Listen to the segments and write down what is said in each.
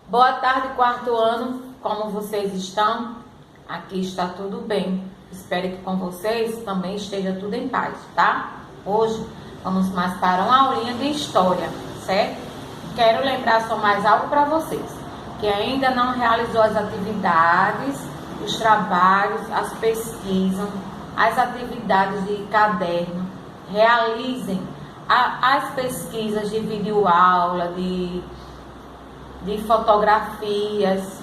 Boa tarde, quarto ano. Como vocês estão? Aqui está tudo bem. Espero que com vocês também esteja tudo em paz, tá? Hoje vamos mais para uma aulinha de história, certo? Quero lembrar só mais algo para vocês, que ainda não realizou as atividades, os trabalhos, as pesquisas, as atividades de caderno. Realizem as pesquisas de videoaula, de fotografias,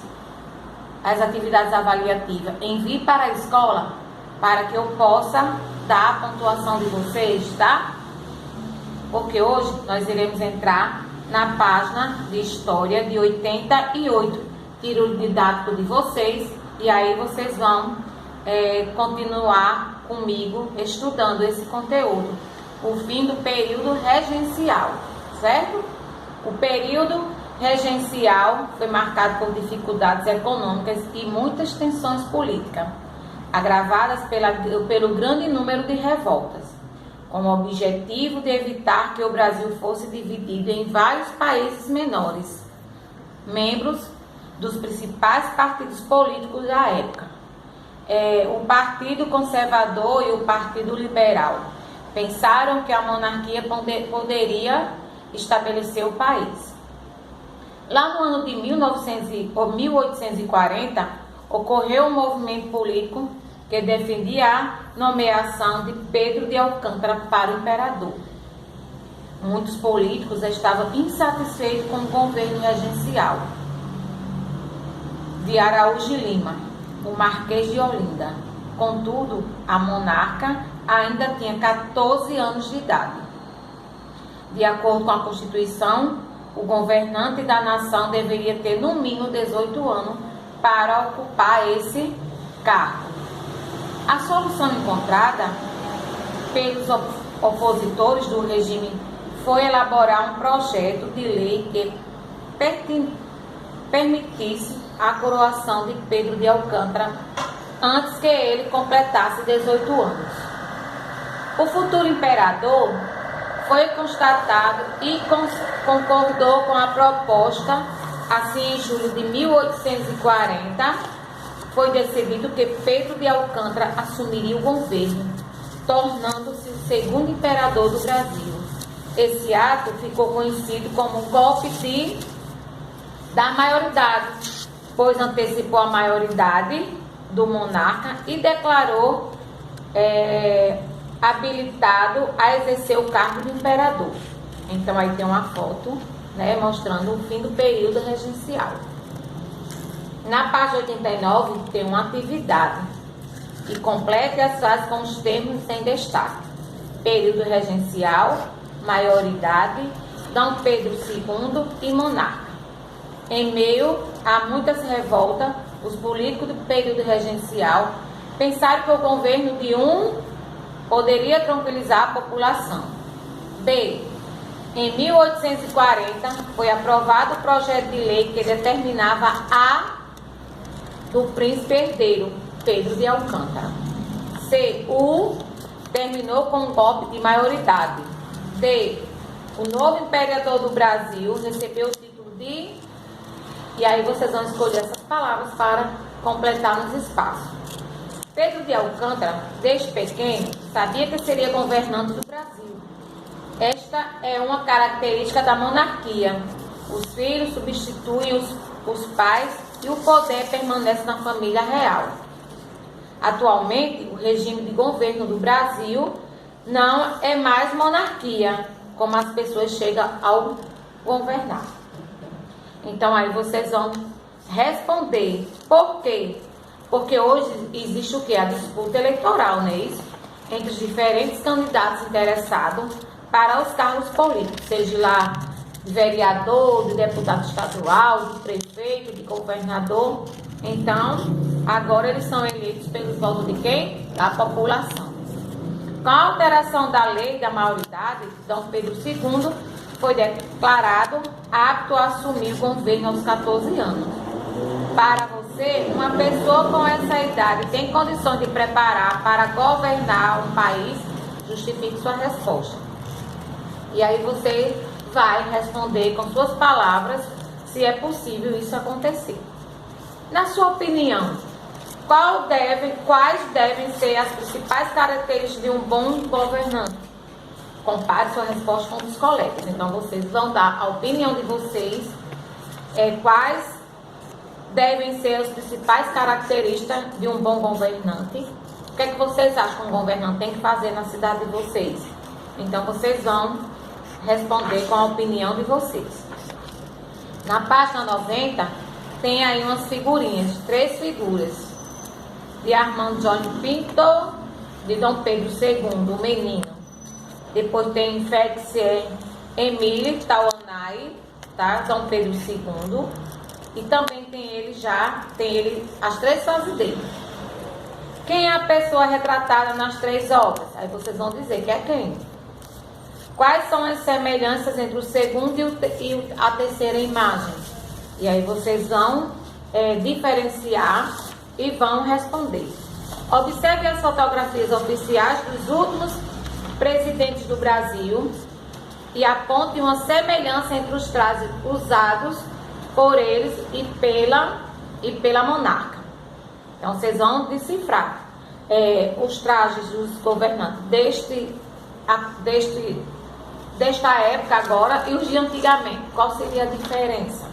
as atividades avaliativas. Envie para a escola para que eu possa dar a pontuação de vocês, tá? Porque hoje nós iremos entrar na página de história de 88, tiro o didático de vocês, e aí vocês vão continuar comigo estudando esse conteúdo, o fim do período regencial, certo? O período regencial foi marcado por dificuldades econômicas e muitas tensões políticas, agravadas pelo grande número de revoltas, com o objetivo de evitar que o Brasil fosse dividido em vários países menores, membros dos principais partidos políticos da época. O Partido Conservador e o Partido Liberal pensaram que a monarquia poderia estabelecer o país. Lá no ano de 1840, ocorreu um movimento político que defendia a nomeação de Pedro de Alcântara para o imperador. Muitos políticos estavam insatisfeitos com o governo regencial de Araújo de Lima, o Marquês de Olinda. Contudo, a monarca ainda tinha 14 anos de idade. De acordo com a Constituição, o governante da nação deveria ter no mínimo 18 anos para ocupar esse cargo. A solução encontrada pelos opositores do regime foi elaborar um projeto de lei que permitisse a coroação de Pedro de Alcântara antes que ele completasse 18 anos. O futuro imperador foi constatado e concordou com a proposta. Assim, em julho de 1840, foi decidido que Pedro de Alcântara assumiria o governo, tornando-se o segundo imperador do Brasil. Esse ato ficou conhecido como um golpe da maioridade, pois antecipou a maioridade do monarca e declarou habilitado a exercer o cargo de imperador. Então aí tem uma foto, né, mostrando o fim do período regencial. Na página 89 tem uma atividade e complete as frases com os termos sem destaque: período regencial, maioridade, Dom Pedro II e monarca. Em meio a muitas revoltas, os políticos do período regencial pensaram que o governo de poderia tranquilizar a população. B. Em 1840, foi aprovado o projeto de lei que determinava a do príncipe herdeiro, Pedro de Alcântara. C. Terminou com um golpe de maioridade. D. O novo imperador do Brasil recebeu o título de... E aí vocês vão escolher essas palavras para completar nos espaços. Pedro de Alcântara, desde pequeno, sabia que seria governante do Brasil. Esta é uma característica da monarquia. Os filhos substituem os pais e o poder permanece na família real. Atualmente, o regime de governo do Brasil não é mais monarquia, como as pessoas chegam ao governar. Então aí vocês vão responder. Por quê? Porque hoje existe o quê? A disputa eleitoral, não é isso? Entre os diferentes candidatos interessados para os cargos políticos, seja lá de vereador, de deputado estadual, de prefeito, de governador. Então, agora eles são eleitos pelos votos de quem? Da população. Com a alteração da lei da maioridade, Dom Pedro II foi declarado apto a assumir o governo aos 14 anos. Para você, uma pessoa com essa idade tem condições de preparar para governar um país? Justifique sua resposta. E aí você vai responder com suas palavras se é possível isso acontecer. Na sua opinião, quais devem ser as principais características de um bom governante? Compare sua resposta com os colegas. Então, vocês vão dar a opinião de vocês, quais devem ser as principais características de um bom governante. O que é que vocês acham que um governante tem que fazer na cidade de vocês? Então, vocês vão responder com a opinião de vocês. Na página 90, tem aí umas figurinhas, 3 figuras. De Armando Johnny Pinto, de Dom Pedro II, o menino. Depois tem Félix Emílio Tauanai, tá? Dom Pedro II. E também tem ele as 3 fases dele. Quem é a pessoa retratada nas 3 obras? Aí vocês vão dizer que é quem? Quais são as semelhanças entre o segundo e a terceira imagem? E aí vocês vão diferenciar e vão responder. Observe as fotografias oficiais dos últimos presidentes do Brasil e aponte uma semelhança entre os trajes usados por eles e pela monarca. Então, vocês vão decifrar os trajes dos governantes desta época agora e os de antigamente. Qual seria a diferença?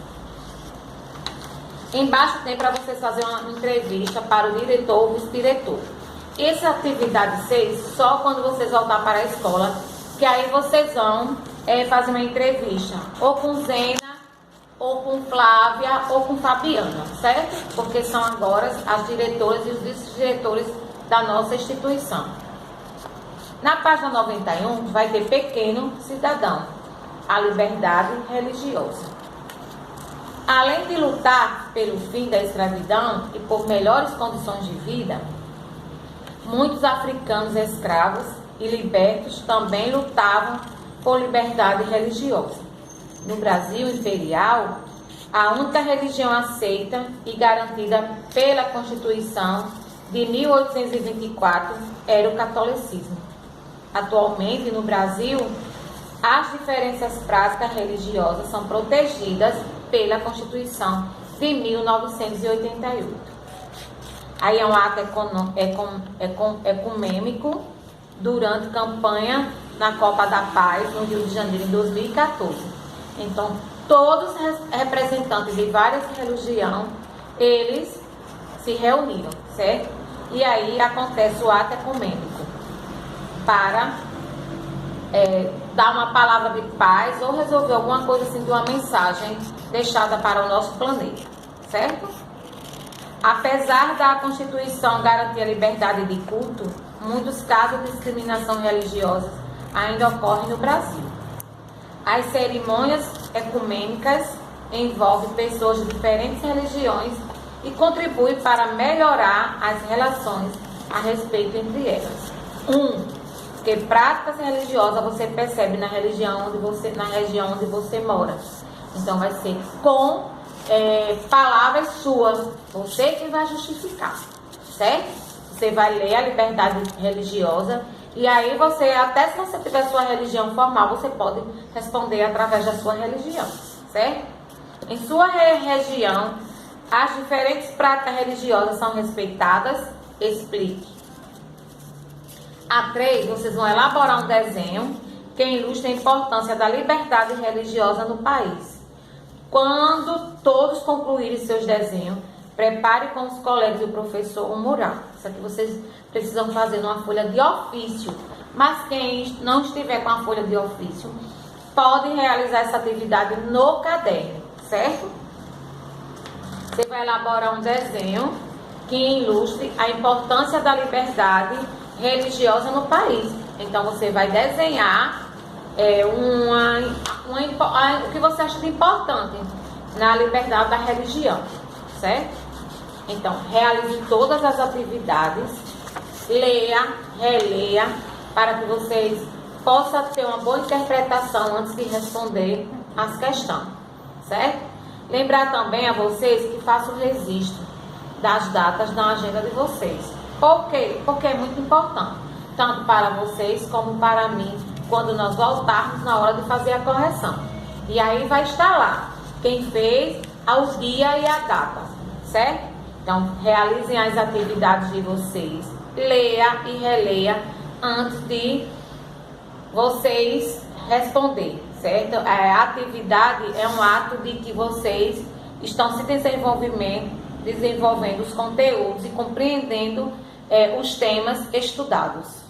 Embaixo tem para vocês fazerem uma entrevista para o diretor ou vice-diretor. Essa atividade 6, só quando vocês voltar para a escola, que aí vocês vão fazer uma entrevista, ou com Zena, ou com Flávia, ou com Fabiana, certo? Porque são agora as diretoras e os vice-diretores da nossa instituição. Na página 91, vai ter Pequeno Cidadão, a liberdade religiosa. Além de lutar pelo fim da escravidão e por melhores condições de vida, muitos africanos escravos e libertos também lutavam por liberdade religiosa. No Brasil imperial, a única religião aceita e garantida pela Constituição de 1824 era o catolicismo. Atualmente, no Brasil, as diferenças práticas religiosas são protegidas pela Constituição de 1988. Aí é um ato ecumênico durante campanha na Copa da Paz, no Rio de Janeiro, em 2014. Então, todos os representantes de várias religiões, eles se reuniram, certo? E aí acontece o ato ecumênico para dar uma palavra de paz ou resolver alguma coisa assim de uma mensagem deixada para o nosso planeta, certo? Apesar da Constituição garantir a liberdade de culto, muitos casos de discriminação religiosa ainda ocorrem no Brasil. As cerimônias ecumênicas envolvem pessoas de diferentes religiões e contribuem para melhorar as relações a respeito entre elas. Porque práticas religiosas você percebe na região onde você mora. Então vai ser com palavras suas, você que vai justificar, certo? Você vai ler a liberdade religiosa e aí você, até se você tiver sua religião formal, você pode responder através da sua religião, certo? Em sua região, as diferentes práticas religiosas são respeitadas? Explique. A 3, vocês vão elaborar um desenho que ilustra a importância da liberdade religiosa no país. Quando todos concluírem seus desenhos, prepare com os colegas e o professor um mural. Isso aqui vocês precisam fazer numa folha de ofício. Mas quem não estiver com a folha de ofício, pode realizar essa atividade no caderno, certo? Você vai elaborar um desenho que ilustre a importância da liberdade religiosa no país. Então você vai desenhar o que você acha de importante na liberdade da religião, certo? Então realize todas as atividades, leia, releia, para que vocês possam ter uma boa interpretação antes de responder as questões, certo? Lembrar também a vocês que façam o registro das datas na agenda de vocês. Por quê? Porque é muito importante, tanto para vocês como para mim, quando nós voltarmos na hora de fazer a correção. E aí vai estar lá quem fez, ao dia e a data, certo? Então, realizem as atividades de vocês, leia e releia antes de vocês responder, certo? A atividade é um ato de que vocês estão se desenvolvendo os conteúdos e compreendendo os temas estudados.